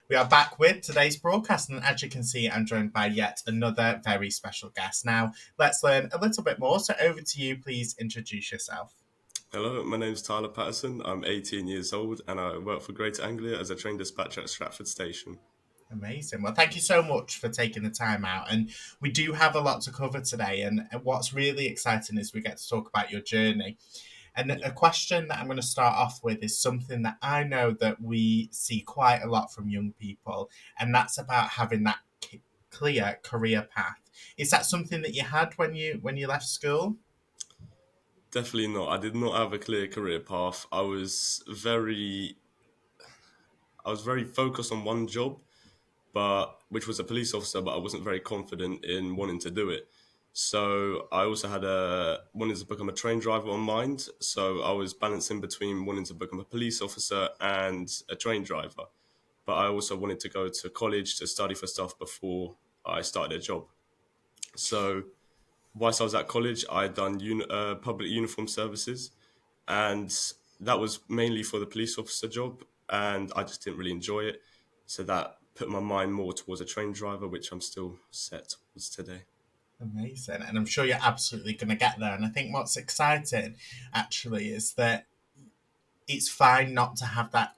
We are back with today's broadcast, and as you can see, I'm joined by yet another very special guest. Now, let's learn a little bit more. So, over to you. Please introduce yourself. Hello, my name's Tyler Patterson. I'm 18 years old and I work for Greater Anglia as a train dispatcher at Stratford Station. Amazing. Well, thank you so much for taking the time out. And we do have a lot to cover today. And what's really exciting is we get to talk about your journey. And Yeah. a question that I'm going to start off with is something that I know that we see quite a lot from young people, and that's about having that clear career path. Is that something that you had when you left school? Definitely not. I did not have a clear career path. I was very focused on one job, but which was a police officer, but I wasn't very confident in wanting to do it. So I also had a wanted to become a train driver on mind. So I was balancing between wanting to become a police officer and a train driver. But I also wanted to go to college to study for stuff before I started a job. So whilst I was at college, I had done public uniform services, and that was mainly for the police officer job, and I just didn't really enjoy it. So that put my mind more towards a train driver, which I'm still set towards today. Amazing. And I'm sure you're absolutely going to get there. And I think what's exciting actually is that it's fine not to have that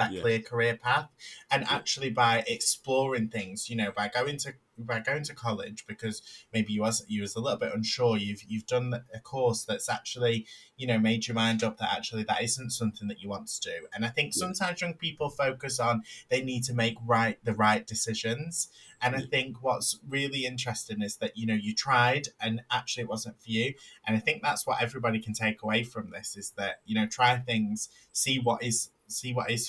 Yeah, clear career path, and yeah, actually by exploring things, by going to college, because maybe you was a little bit unsure, you've done a course that's actually made your mind up that actually that isn't something that you want to do. And I think yeah, sometimes young people focus on they need to make the right decisions, and I yeah, think what's really interesting is that you tried and actually it wasn't for you. And I think that's what everybody can take away from this, is that try things, see what is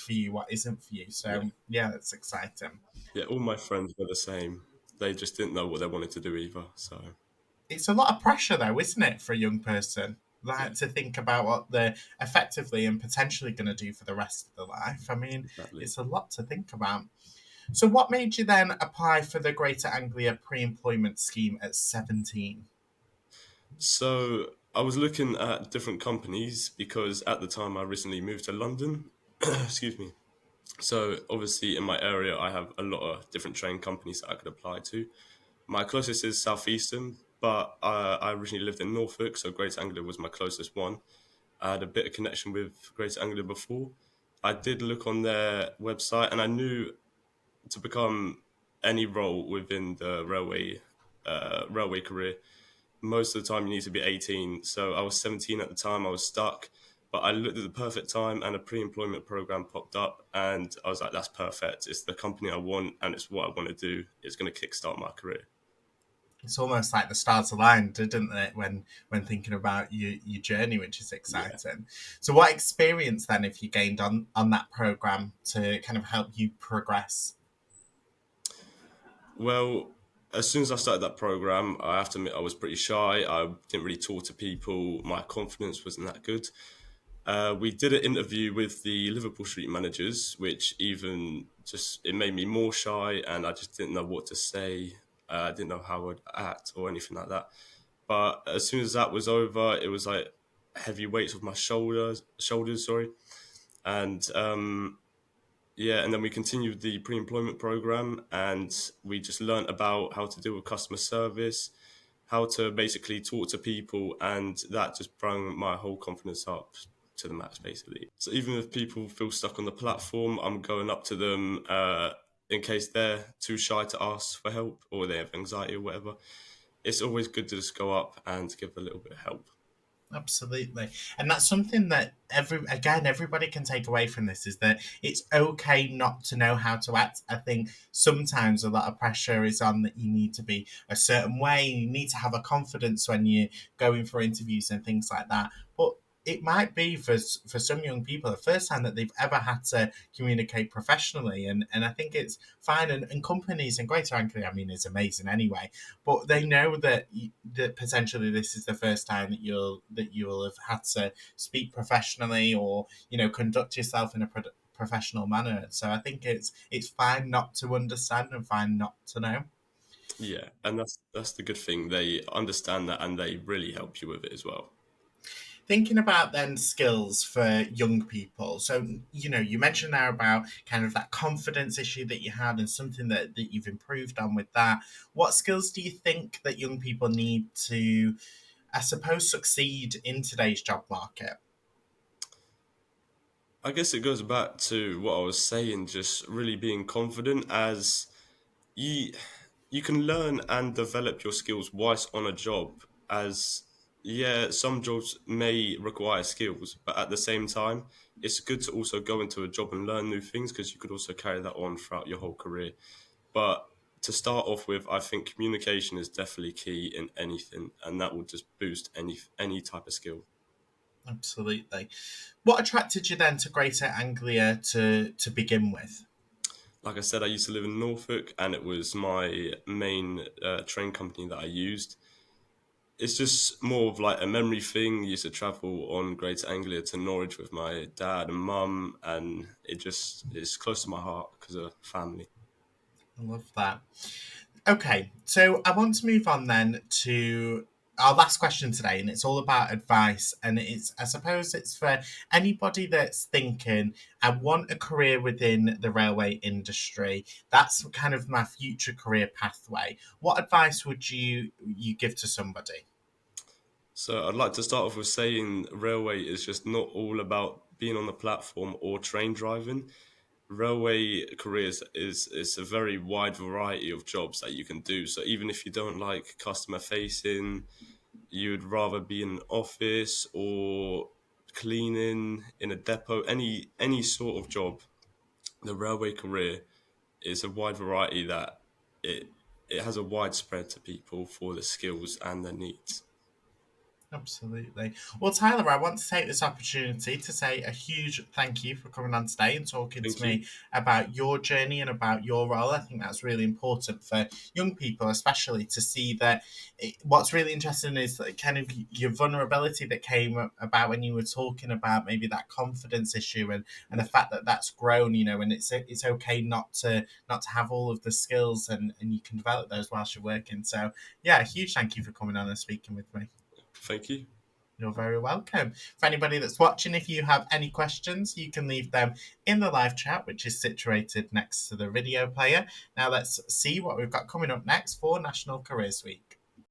for you, what isn't for you. yeah, So yeah, that's exciting. yeah. All my friends were the same. They just didn't know what they wanted to do either. So It's a lot of pressure though, isn't it, for a young person, yeah, like to think about what they're effectively and potentially going to do for the rest of their life. I mean, exactly. it's a lot to think about. So what made you then apply for the Greater Anglia pre-employment scheme at 17? So I was looking at different companies because at the time I recently moved to London. Excuse me. So obviously in my area, I have a lot of different train companies that I could apply to. My closest is Southeastern, but I originally lived in Norfolk, so Greater Anglia was my closest one. I had a bit of connection with Greater Anglia before. I did look on their website, and I knew to become any role within the railway career, most of the time you need to be 18. So I was 17 at the time. I was stuck, but I looked at the perfect time and a pre-employment program popped up, and I was like, "That's perfect. It's the company I want, and it's what I want to do. It's going to kickstart my career." It's almost like the stars aligned, didn't it, when thinking about your journey, which is Yeah. exciting. So what experience then have you gained on that program to kind of help you progress? Well, as soon as I started that program, I have to admit I was pretty shy. I didn't really talk to people. My confidence wasn't that good. We did an interview with the Liverpool Street managers, which even just it made me more shy, and I just didn't know what to say. I didn't know how I'd act or anything like that. But as soon as that was over, it was like heavy weights off my shoulders, sorry, and yeah, and then we continued the pre-employment program, and we just learnt about how to deal with customer service, how to basically talk to people, and that just brought my whole confidence up to the max, basically. So even if people feel stuck on the platform, I'm going up to them in case they're too shy to ask for help or they have anxiety or whatever. It's always good to just go up and give a little bit of help. Absolutely. And that's something that everybody can take away from this, is that it's okay not to know how to act. I think sometimes a lot of pressure is on that you need to be a certain way, you need to have a confidence when you're going for interviews and things like that. But it might be for some young people the first time that they've ever had to communicate professionally, and I think it's fine. And companies and Greater Anglia, I mean, is amazing anyway, but they Yeah, know that potentially this is the first time that you'll have had to speak professionally, or conduct yourself in a professional manner. So I think it's fine not to understand and fine not to know. yeah, and that's the good thing. They understand that and they really help you with it as well. thinking about then skills for young people. So, you mentioned there about kind of that confidence issue that you had and something that you've improved on with that. What skills do you think that young people need to, I suppose, succeed in today's job market? I guess it goes back to what I was saying, just really being confident as you you can learn and develop your skills whilst on a job as yeah, some jobs may require skills, but at the same time, it's good to also go into a job and learn new things because you could also carry that on throughout your whole career. But to start off with, I think communication is definitely key in anything, and that will just boost any type of skill. Absolutely. What attracted you then to Greater Anglia to begin with? Like I said, I used to live in Norfolk, and it was my main train company that I used. It's just more of like a memory thing. I used to travel on Greater Anglia to Norwich with my dad and mum, and it just is close to my heart because of family. I love that. Okay, so I want to move on then to our last question today, and it's all about advice. And I suppose it's for anybody that's thinking, I want a career within the railway industry. That's kind of my future career pathway. What advice would you give to somebody? So I'd like to start off with saying railway is just not all about being on the platform or train driving. Railway careers is a very wide variety of jobs that you can do. So even if you don't like customer facing, you'd rather be in an office or cleaning in a depot, any sort of job. The railway career is a wide variety that it it has a wide spread to people for the skills and their needs. Absolutely. Well, Tyler, I want to take this opportunity to say a huge thank you for coming on today and talking to Thank you. me about your journey and about your role. I think that's really important for young people, especially to see that what's really interesting is that kind of your vulnerability that came about when you were talking about maybe that confidence issue and the fact that that's grown, and it's okay not to have all of the skills and you can develop those whilst you're working. So, yeah, a huge thank you for coming on and speaking with me. Thank you. You're very welcome. For anybody that's watching, if you have any questions, you can leave them in the live chat, which is situated next to the video player. Now, let's see what we've got coming up next for National Careers Week.